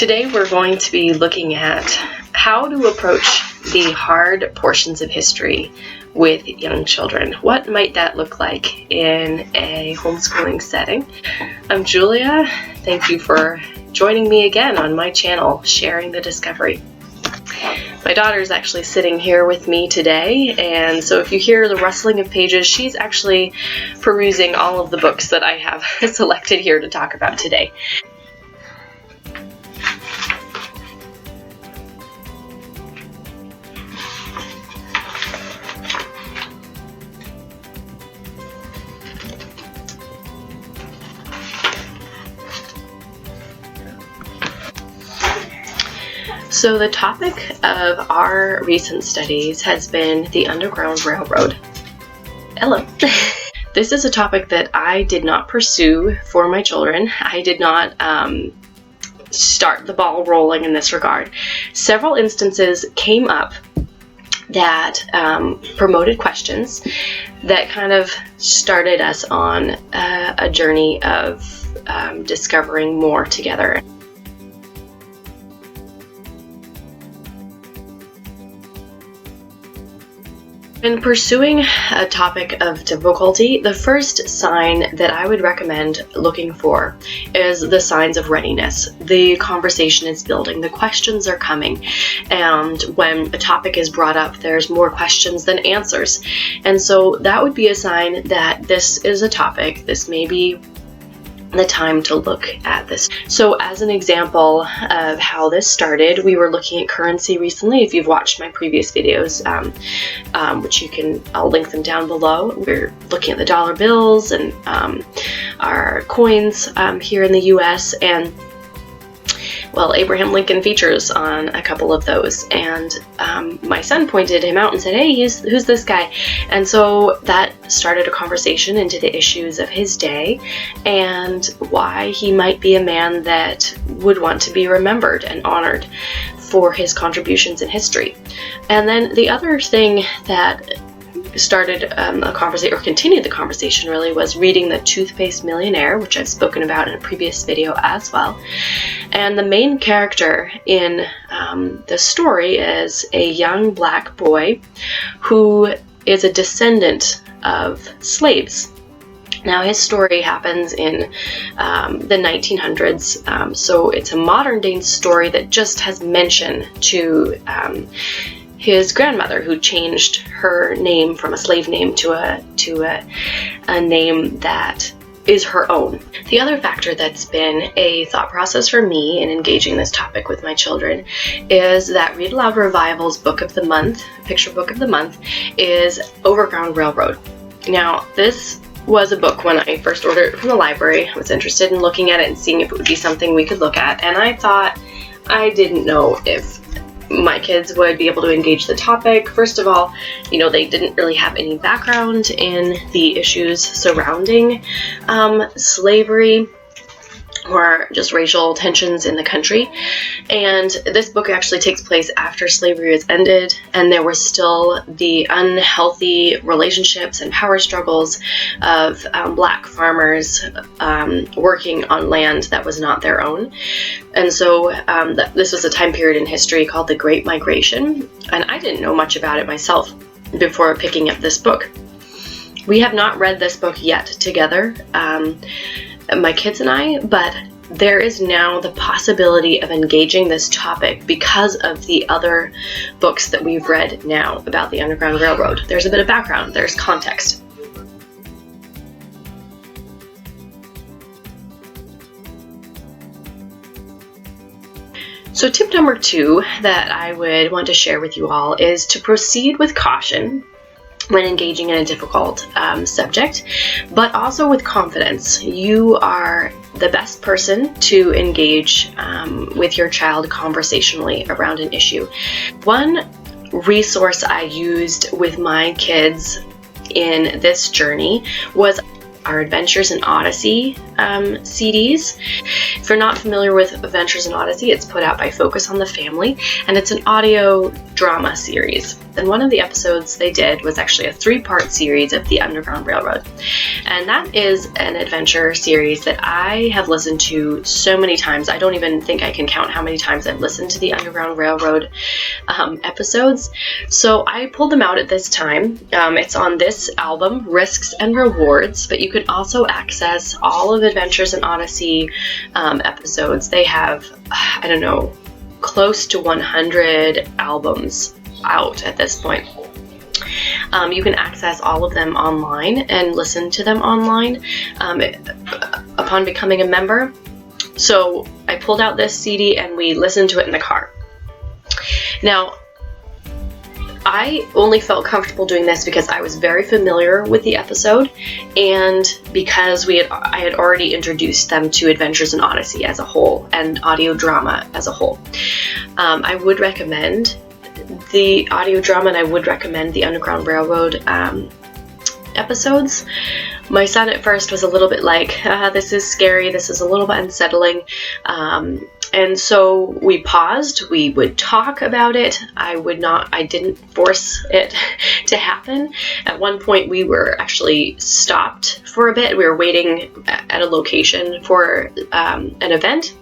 Today we're going to be looking at how to approach the hard portions of history with young children. What might that look like in a homeschooling setting? I'm Julia. Thank you for joining me again on my channel, Sharing the Discovery. My daughter's actually sitting here with me today, and so if you hear the rustling of pages, she's actually perusing all of the books that I have selected here to talk about today. So the topic of our recent studies has been the Underground Railroad. Hello. This is a topic that I did not pursue for my children. I did not start the ball rolling in this regard. Several instances came up that promoted questions that kind of started us on a journey of discovering more together. In pursuing a topic of difficulty, the first sign that I would recommend looking for is the signs of readiness. The conversation is building, the questions are coming, and when a topic is brought up, there's more questions than answers. And so that would be a sign that this is a topic, this may be the time to look at this. So as an example of how this started, we were looking at currency recently. If you've watched my previous videos, which I'll link them down below. We're looking at the dollar bills and our coins here in the US, and well, Abraham Lincoln features on a couple of those, and my son pointed him out and said, hey, who's this guy? And so that started a conversation into the issues of his day and why he might be a man that would want to be remembered and honored for his contributions in history. And then the other thing that started a conversation, or continued the conversation really, was reading The Toothpaste Millionaire, which I've spoken about in a previous video as well. And the main character in the story is a young black boy who is a descendant of slaves. Now, his story happens in the 1900s, so it's a modern day story that just has mention to his grandmother, who changed her name from a slave name to a name that is her own. The other factor that's been a thought process for me in engaging this topic with my children is that Read Aloud Revival's book of the month, picture book of the month, is Underground Railroad. Now, this was a book when I first ordered it from the library. I was interested in looking at it and seeing if it would be something we could look at, and I thought, I didn't know if my kids would be able to engage the topic. First of all, they didn't really have any background in the issues surrounding slavery or just racial tensions in the country. And this book actually takes place after slavery has ended, and there were still the unhealthy relationships and power struggles of black farmers working on land that was not their own. And so this was a time period in history called the Great Migration, and I didn't know much about it myself before picking up this book. We have not read this book yet together, my kids and I, but there is now the possibility of engaging this topic because of the other books that we've read now about the Underground Railroad. There's a bit of background, there's context. So tip number 2 that I would want to share with you all is to proceed with caution when engaging in a difficult subject, but also with confidence. You are the best person to engage with your child conversationally around an issue. One resource I used with my kids in this journey was our Adventures in Odyssey CDs. If you're not familiar with Adventures in Odyssey, it's put out by Focus on the Family, and it's an audio drama series. And one of the episodes they did was actually a 3-part series of the Underground Railroad. And that is an adventure series that I have listened to so many times. I don't even think I can count how many times I've listened to the Underground Railroad episodes. So I pulled them out at this time. It's on this album, Risks and Rewards, but you can also access all of Adventures in Odyssey episodes. They have, I don't know, close to 100 albums out at this point. You can access all of them online and listen to them online upon becoming a member. So I pulled out this CD and we listened to it in the car. Now, I only felt comfortable doing this because I was very familiar with the episode, and because I had already introduced them to Adventures in Odyssey as a whole and audio drama as a whole. I would recommend the audio drama, and I would recommend the Underground Railroad episodes. My son at first was a little bit like, this is scary, this is a little bit unsettling, and so we paused. We would talk about it. I didn't force it to happen. At one point we were actually stopped for a bit. We were waiting at a location for an event.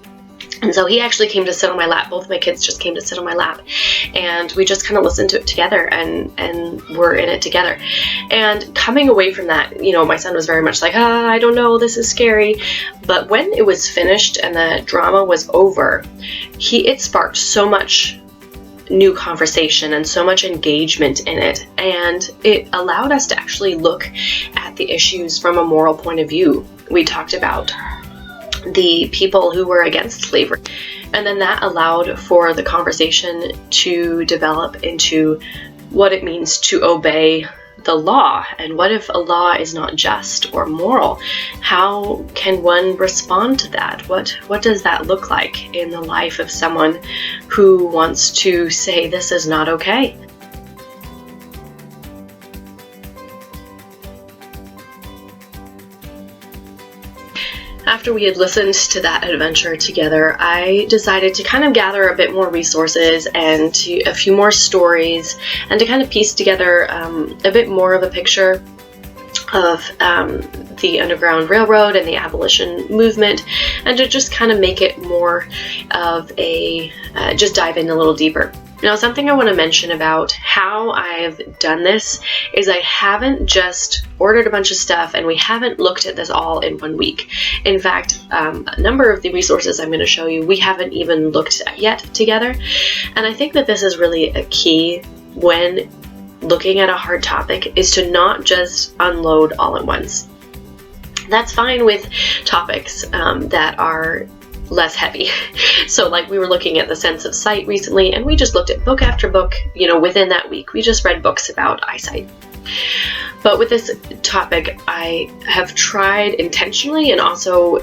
And so he actually came to sit on my lap. Both of my kids just came to sit on my lap. And we just kind of listened to it together and were in it together. And coming away from that, my son was very much like, I don't know, this is scary. But when it was finished and the drama was over, it sparked so much new conversation and so much engagement in it. And it allowed us to actually look at the issues from a moral point of view. We talked about the people who were against slavery. And then that allowed for the conversation to develop into what it means to obey the law. And what if a law is not just or moral? How can one respond to that? What does that look like in the life of someone who wants to say this is not okay? After we had listened to that adventure together, I decided to kind of gather a bit more resources and a few more stories, and to kind of piece together a bit more of a picture of the Underground Railroad and the abolition movement, and to just kind of make it more of a, just dive in a little deeper. Now, something I want to mention about how I've done this is I haven't just ordered a bunch of stuff and we haven't looked at this all in 1 week. In fact, a number of the resources I'm going to show you, we haven't even looked at yet together. And I think that this is really a key when looking at a hard topic, is to not just unload all at once. That's fine with topics that are less heavy. So like we were looking at the sense of sight recently, and we just looked at book after book, within that week. We just read books about eyesight. But with this topic, I have tried intentionally and also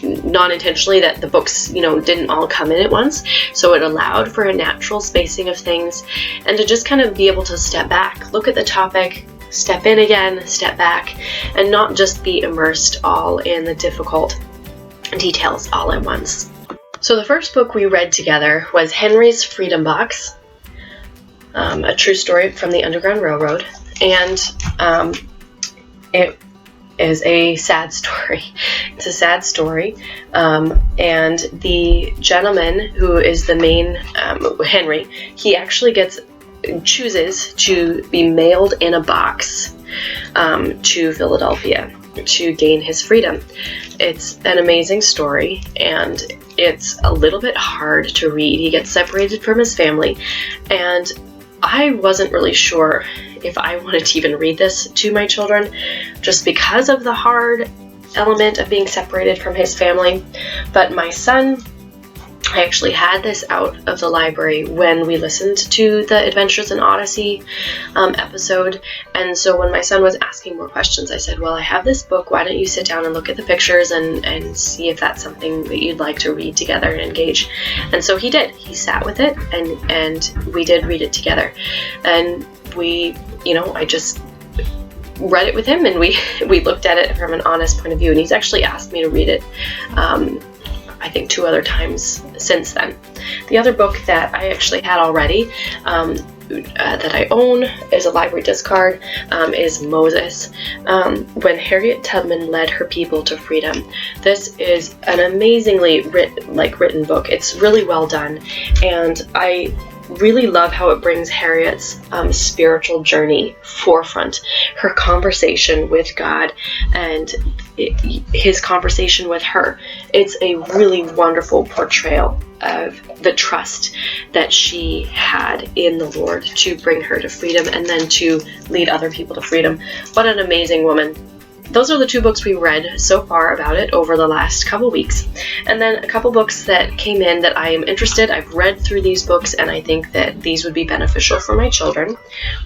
non-intentionally that the books, didn't all come in at once. So it allowed for a natural spacing of things, and to just kind of be able to step back, look at the topic, step in again, step back, and not just be immersed all in the difficult details all at once. So the first book we read together was Henry's Freedom Box, a true story from the Underground Railroad, and it is a sad story. It's a sad story, and the gentleman who is the main Henry, he actually chooses to be mailed in a box to Philadelphia to gain his freedom. It's an amazing story, and it's a little bit hard to read. He gets separated from his family, and I wasn't really sure if I wanted to even read this to my children, just because of the hard element of being separated from his family. But my son, I actually had this out of the library when we listened to the Adventures in Odyssey episode, and so when my son was asking more questions, I said, well, I have this book, why don't you sit down and look at the pictures and see if that's something that you'd like to read together and engage. And so he did. He sat with it, and we did read it together. And we, read it with him, and we looked at it from an honest point of view, and he's actually asked me to read it I think 2 other times since then. The other book that I actually had already that I own is a library discard, is Moses, When Harriet Tubman Led Her People to Freedom. This is an amazingly written book. It's really well done, and I really love how it brings Harriet's spiritual journey forefront. Her conversation with God and his conversation with her. It's a really wonderful portrayal of the trust that she had in the Lord to bring her to freedom and then to lead other people to freedom. What an amazing woman. Those are the 2 books we read so far about it over the last couple weeks. And then a couple books that came in that I am interested. I've read through these books and I think that these would be beneficial for my children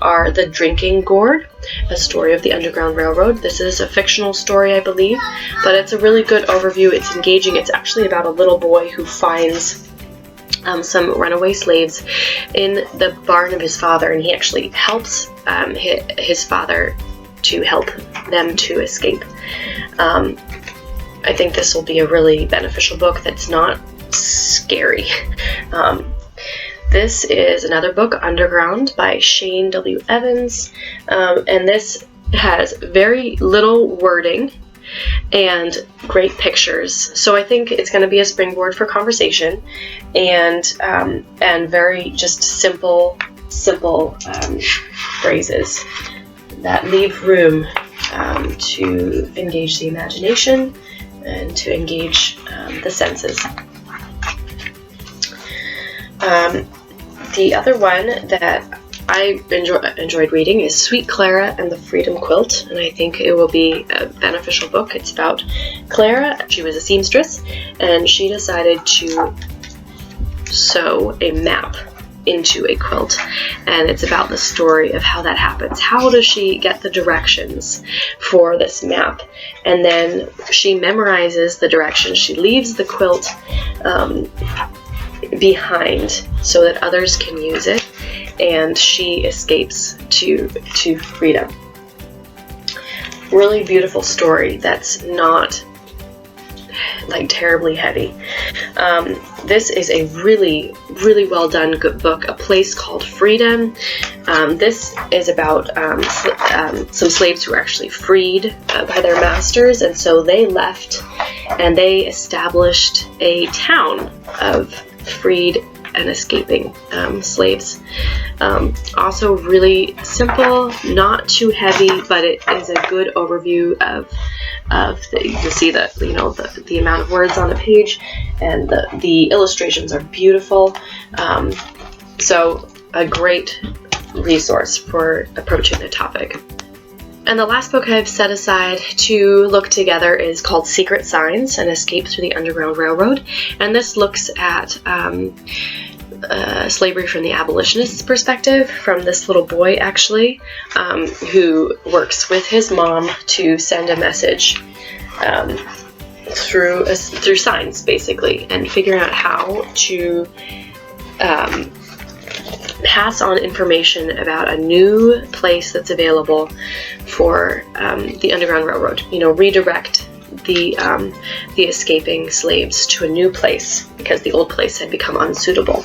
are The Drinking Gourd, A Story of the Underground Railroad. This is a fictional story, I believe, but it's a really good overview. It's engaging. It's actually about a little boy who finds some runaway slaves in the barn of his father, and he actually helps his father to help them to escape. I think this will be a really beneficial book that's not scary. This is another book, Underground, by Shane W. Evans, and this has very little wording and great pictures. So I think it's going to be a springboard for conversation, and very just simple phrases that leave room to engage the imagination and to engage the senses. The other one that I enjoyed reading is Sweet Clara and the Freedom Quilt, and I think it will be a beneficial book. It's about Clara. She was a seamstress, and she decided to sew a map into a quilt, and it's about the story of how that happens. How does she get the directions for this map? And then she memorizes the directions. She leaves the quilt behind so that others can use it, and she escapes to freedom. Really beautiful story that's not terribly heavy. This is a really well done good book, A Place Called Freedom. This is about some slaves who were actually freed by their masters, and so they left and they established a town of freed and escaping slaves. Also really simple, not too heavy, but it is a good overview of you can see the amount of words on the page, and the illustrations are beautiful. So a great resource for approaching the topic. And the last book I've set aside to look together is called Secret Signs: An Escape Through the Underground Railroad. And this looks at slavery from the abolitionists' perspective, from this little boy actually, who works with his mom to send a message through signs, basically, and figuring out how to pass on information about a new place that's available for the Underground Railroad. Redirect the escaping slaves to a new place because the old place had become unsuitable.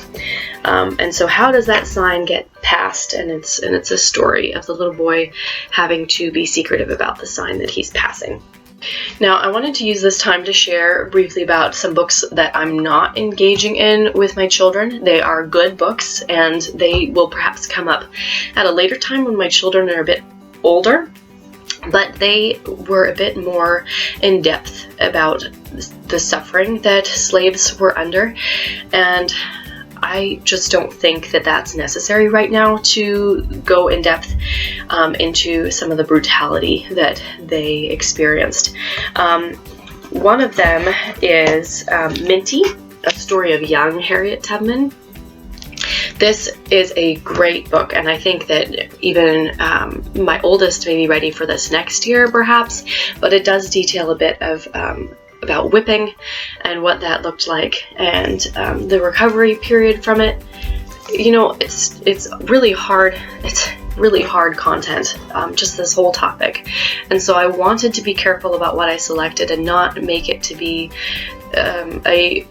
And so how does that sign get passed? And it's a story of the little boy having to be secretive about the sign that he's passing. Now, I wanted to use this time to share briefly about some books that I'm not engaging in with my children. They are good books, and they will perhaps come up at a later time when my children are a bit older, but they were a bit more in depth about the suffering that slaves were under, and I just don't think that that's necessary right now to go in depth into some of the brutality that they experienced. One of them is Minty, A Story of Young Harriet Tubman. This is a great book, and I think that even my oldest may be ready for this next year, perhaps, but it does detail a bit of about whipping and what that looked like, and the recovery period from it. It's really hard. really hard content, just this whole topic. And so I wanted to be careful about what I selected and not make it to be I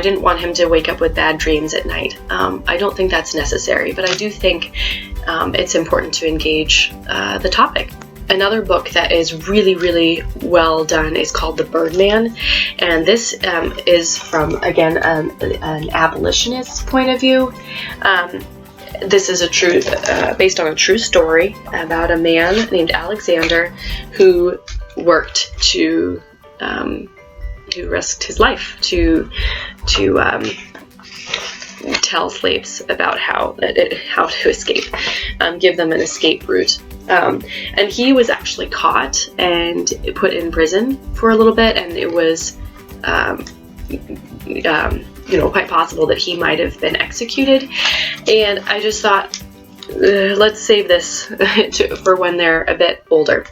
didn't want him to wake up with bad dreams at night. I don't think that's necessary, but I do think it's important to engage the topic. Another book that is really, really well done is called The Birdman, and this is from, again, an abolitionist point of view. This is based on a true story about a man named Alexander who worked who risked his life to tell slaves about how to escape, give them an escape route. And he was actually caught and put in prison for a little bit, and it was quite possible that he might have been executed. And I just thought, let's save this for when they're a bit older.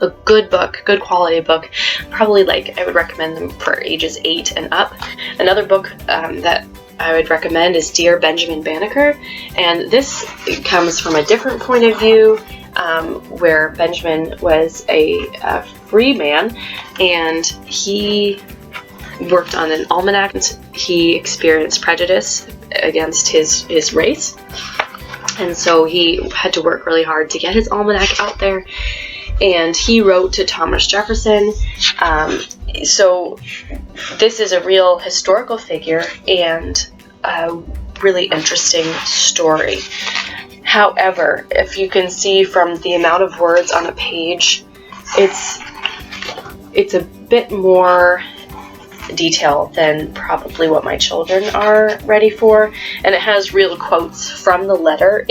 A good book, good quality book. Probably I would recommend them for ages 8 and up. Another book that I would recommend is Dear Benjamin Banneker, and this comes from a different point of view, where Benjamin was a free man, and he worked on an almanac. He experienced prejudice against his race, and so he had to work really hard to get his almanac out there. And he wrote to Thomas Jefferson. So this is a real historical figure and a really interesting story. However, if you can see from the amount of words on a page, it's a bit more detail than probably what my children are ready for, and it has real quotes from the letter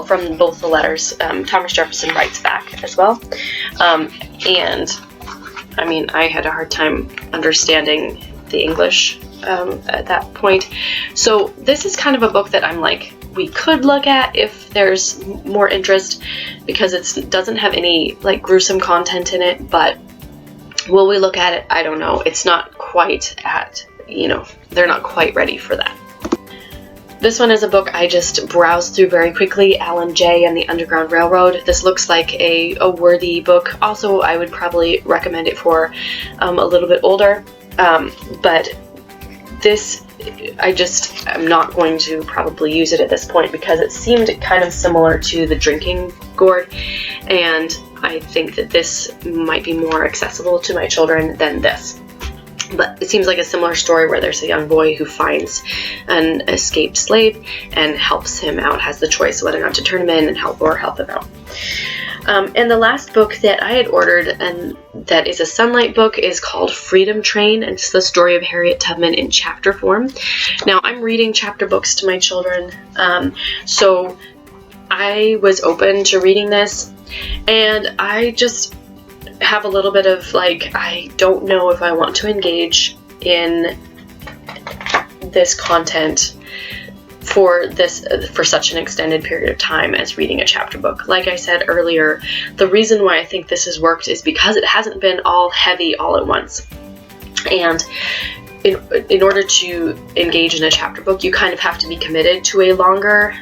from both the letters. Thomas Jefferson writes back as well, and I mean, I had a hard time understanding the English at that point. So this is kind of a book that I'm like, we could look at if there's more interest, because it doesn't have any gruesome content in it, but will we look at it? I don't know. It's not quite they're not quite ready for that. This one is a book I just browsed through very quickly, Alan Jay and the Underground Railroad. This looks like a worthy book. Also, I would probably recommend it for a little bit older, but this, I'm not going to probably use it at this point because it seemed kind of similar to the drinking gourd, and I think that this might be more accessible to my children than this. But it seems like a similar story where there's a young boy who finds an escaped slave and helps him out, has the choice whether or not to turn him in and help him out. And the last book that I had ordered, and that is a Sunlight book, is called Freedom Train, and it's the story of Harriet Tubman in chapter form. Now, I'm reading chapter books to my children, so I was open to reading this, and I just have a little bit of I don't know if I want to engage in this content for such an extended period of time as reading a chapter book. Like I said earlier, the reason why I think this has worked is because it hasn't been all heavy all at once. And in order to engage in a chapter book, you kind of have to be committed to a longer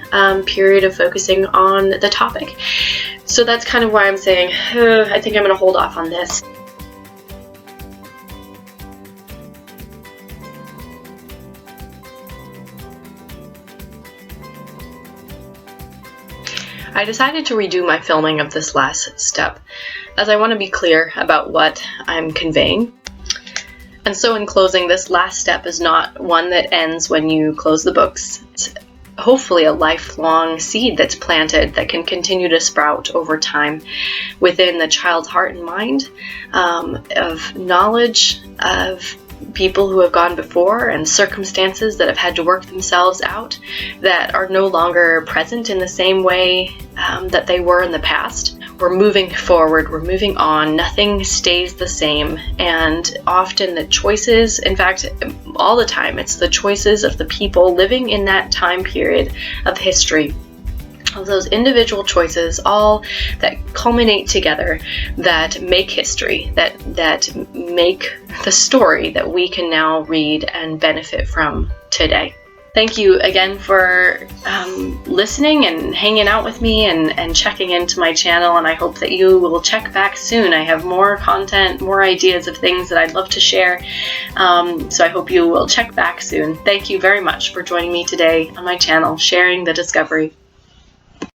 period of focusing on the topic. So that's kind of why I'm saying, I think I'm going to hold off on this. I decided to redo my filming of this last step, as I want to be clear about what I'm conveying. And so in closing, this last step is not one that ends when you close the books. It's hopefully a lifelong seed that's planted that can continue to sprout over time within the child's heart and mind, of knowledge of people who have gone before and circumstances that have had to work themselves out that are no longer present in the same way that they were in the past. We're moving forward, we're moving on, nothing stays the same, and often the choices, in fact, all the time, it's the choices of the people living in that time period of history, of those individual choices, all that culminate together, that make history, that make the story that we can now read and benefit from today. Thank you again for listening and hanging out with me and checking into my channel, and I hope that you will check back soon. I have more content, more ideas of things that I'd love to share, so I hope you will check back soon. Thank you very much for joining me today on my channel, Sharing the Discovery.